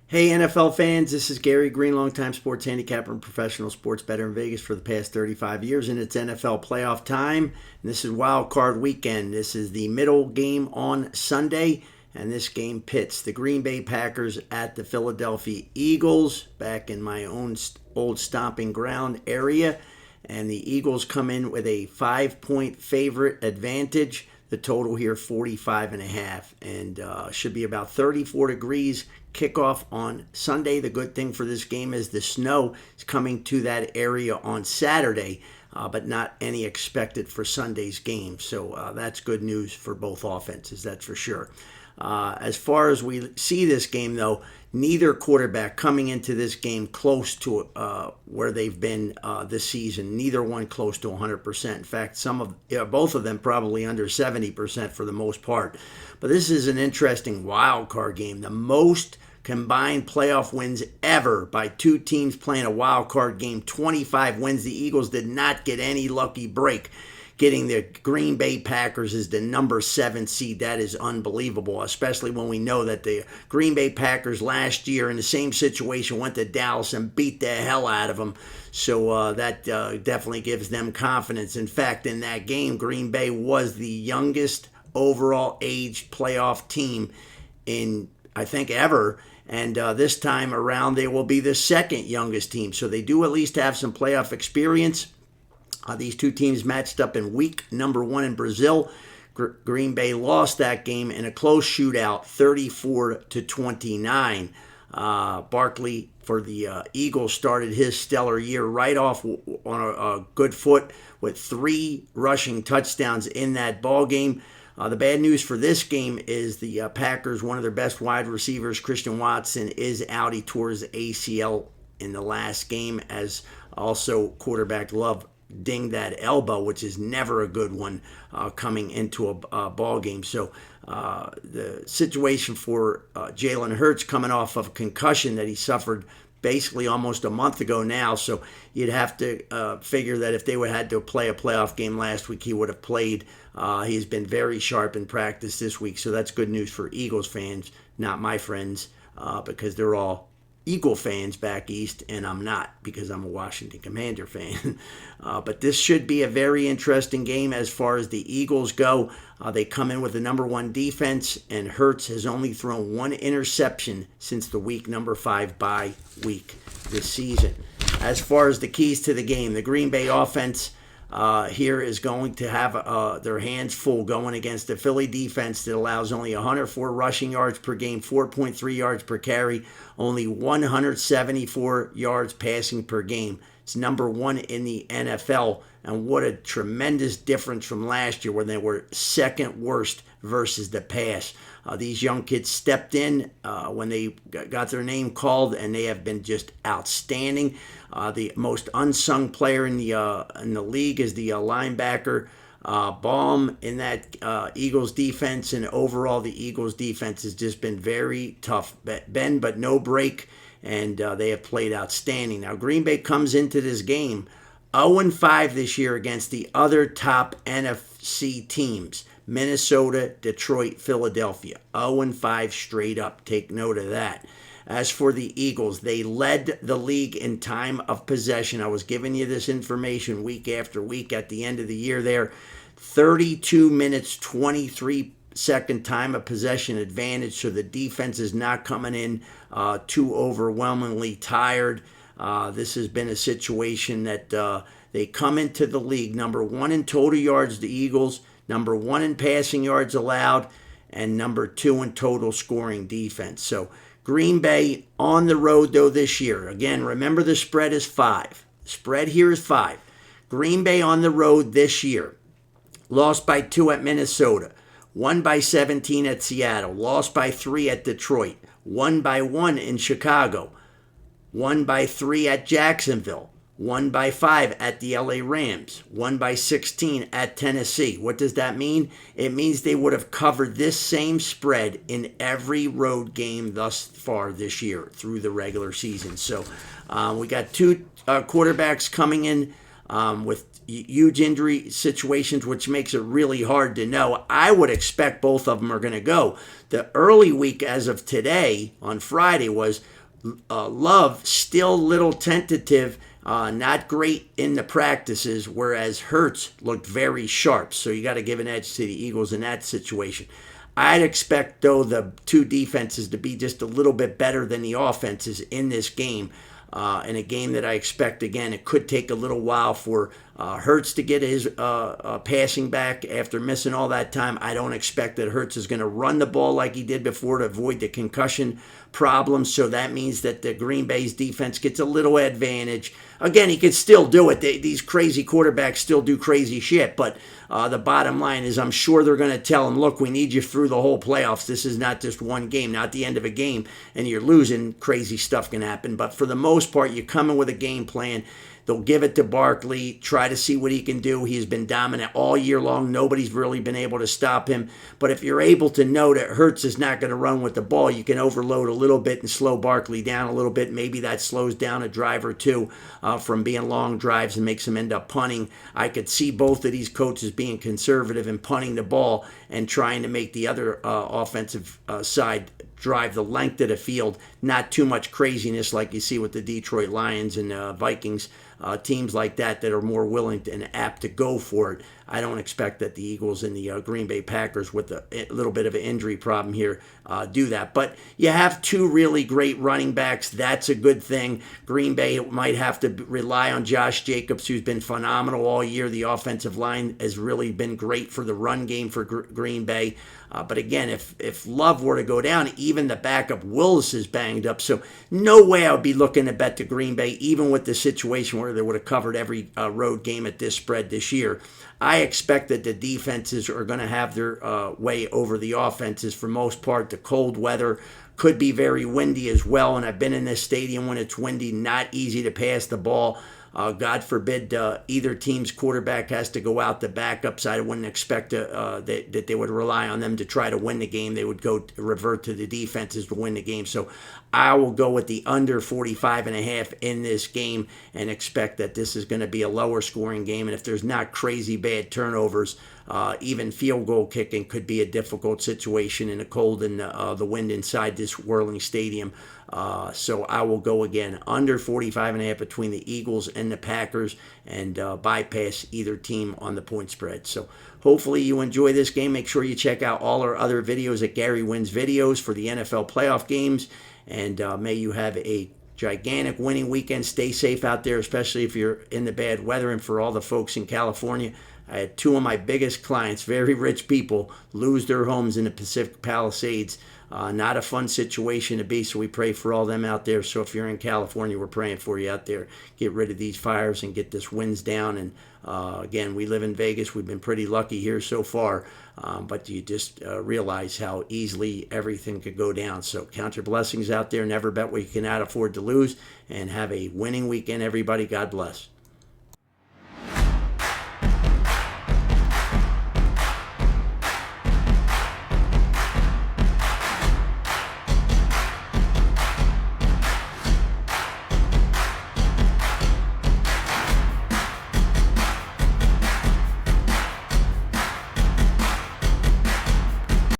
Hey NFL fans, this is Gary Greene, longtime sports handicapper and professional sports bettor in Vegas for the past 35 years, and it's NFL playoff time. And this is Wild Card Weekend. This is the middle game on Sunday, and this game pits the Green Bay Packers at the Philadelphia Eagles, back in my own old stomping ground area. And the Eagles come in with a 5-point favorite advantage. The total here 45.5, and should be about 34 degrees. Kickoff on Sunday. The good thing for this game is the snow is coming to that area on Saturday, but not any expected for Sunday's game. So that's good news for both offenses, that's for sure. As far as we see this game, though, neither quarterback coming into this game close to where they've been this season. Neither one close to 100%. In fact, both of them probably under 70% for the most part. But this is an interesting wild card game. The most combined playoff wins ever by two teams playing a wild card game. 25 wins. The Eagles did not get any lucky break. Getting the Green Bay Packers as the number 7 seed, that is unbelievable, especially when we know that the Green Bay Packers last year in the same situation went to Dallas and beat the hell out of them. So that definitely gives them confidence. In fact, in that game, Green Bay was the youngest overall aged playoff team in, I think, ever. And this time around, they will be the second youngest team. So they do at least have some playoff experience. These two teams matched up in week number 1 in Brazil. Green Bay lost that game in a close shootout, 34-29. Barkley for the Eagles started his stellar year right off on a good foot with 3 rushing touchdowns in that ball game. The bad news for this game is the Packers, one of their best wide receivers, Christian Watson, is out. He tore his ACL in the last game, as also quarterback Love dinged that elbow, which is never a good one coming into a ball game. So the situation for Jalen Hurts, coming off of a concussion that he suffered basically almost a month ago now. So you'd have to figure that if they would had to play a playoff game last week, he would have played. He's been very sharp in practice this week. So that's good news for Eagles fans, not my friends, because they're all Eagle fans back east, and I'm not, because I'm a Washington Commander fan. But this should be a very interesting game as far as the Eagles go. They come in with the number 1 defense, and Hurts has only thrown 1 interception since the week number 5 bye week this season. As far as the keys to the game, the Green Bay offense here is going to have their hands full going against the Philly defense that allows only 104 rushing yards per game, 4.3 yards per carry, only 174 yards passing per game. It's number 1 in the NFL, and what a tremendous difference from last year when they were second worst versus the pass. These young kids stepped in when they got their name called, and they have been just outstanding. The most unsung player in the league is the linebacker Baum in that Eagles defense, and overall the Eagles defense has just been very tough. Bend but no break, and they have played outstanding. Now Green Bay comes into this game 0-5 this year against the other top NFC teams: Minnesota, Detroit, Philadelphia. 0-5 straight up. Take note of that. As for the Eagles, they led the league in time of possession. I was giving you this information week after week at the end of the year there. 32 minutes, 23-second time of possession advantage, so the defense is not coming in too overwhelmingly tired. This has been a situation that they come into the league number 1 in total yards, the Eagles, number 1 in passing yards allowed, and number 2 in total scoring defense. So Green Bay on the road, though, this year. Again, remember the spread is 5. The spread here is 5. Green Bay on the road this year. Lost by 2 at Minnesota. Won by 17 at Seattle. Lost by 3 at Detroit. Won by 1 in Chicago. Won by 3 at Jacksonville. Won by 5 at the LA Rams. Won by 16 at Tennessee. What does that mean? It means they would have covered this same spread in every road game thus far this year through the regular season. So we got 2 quarterbacks coming in with huge injury situations, which makes it really hard to know. I would expect both of them are going to go. The early week as of today on Friday was Love still a little tentative, not great in the practices, whereas Hurts looked very sharp. So you got to give an edge to the Eagles in that situation. I'd expect, though, the two defenses to be just a little bit better than the offenses in this game. In a game that I expect, again, it could take a little while for Hurts to get his passing back after missing all that time. I don't expect that Hurts is going to run the ball like he did before to avoid the concussion problems. So that means that the Green Bay's defense gets a little advantage. Again, he can still do it. These crazy quarterbacks still do crazy shit. But the bottom line is I'm sure they're going to tell him, look, we need you through the whole playoffs. This is not just one game, not the end of a game, and you're losing. Crazy stuff can happen. But for the most part, you come in with a game plan. They'll give it to Barkley, try to see what he can do. He's been dominant all year long. Nobody's really been able to stop him. But if you're able to know that Hurts is not going to run with the ball, you can overload a little bit and slow Barkley down a little bit. Maybe that slows down a drive or two from being long drives and makes him end up punting. I could see both of these coaches being conservative and punting the ball and trying to make the other offensive side drive the length of the field. Not too much craziness like you see with the Detroit Lions and Vikings. Teams like that are more willing and apt to go for it. I don't expect that the Eagles and the Green Bay Packers, with a little bit of an injury problem here, do that. But you have two really great running backs. That's a good thing. Green Bay might have to rely on Josh Jacobs, who's been phenomenal all year. The offensive line has really been great for the run game for Green Bay. But again, if Love were to go down, even the backup Willis is banged up. So no way I would be looking to bet to Green Bay, even with the situation where they would have covered every road game at this spread this year. I expect that the defenses are going to have their way over the offenses for most part. The cold weather could be very windy as well, and I've been in this stadium when it's windy. Not easy to pass the ball. God forbid either team's quarterback has to go out the backups. I wouldn't expect that they would rely on them to try to win the game. They would revert to the defenses to win the game. So I will go with the under 45.5 in this game and expect that this is going to be a lower scoring game. And if there's not crazy bad turnovers, even field goal kicking could be a difficult situation in the cold and the wind inside this whirling stadium. So I will go again under 45.5 between the Eagles and the Packers and bypass either team on the point spread. So hopefully you enjoy this game. Make sure you check out all our other videos at Gary Wins Videos for the NFL playoff games. And may you have a gigantic winning weekend. Stay safe out there, especially if you're in the bad weather. And for all the folks in California, I had two of my biggest clients, very rich people, lose their homes in the Pacific Palisades. Not a fun situation to be, so we pray for all them out there. So if you're in California, we're praying for you out there. Get rid of these fires and get this winds down. And again, we live in Vegas. We've been pretty lucky here so far, but you just realize how easily everything could go down. So count your blessings out there. Never bet what you cannot afford to lose. And have a winning weekend, everybody. God bless.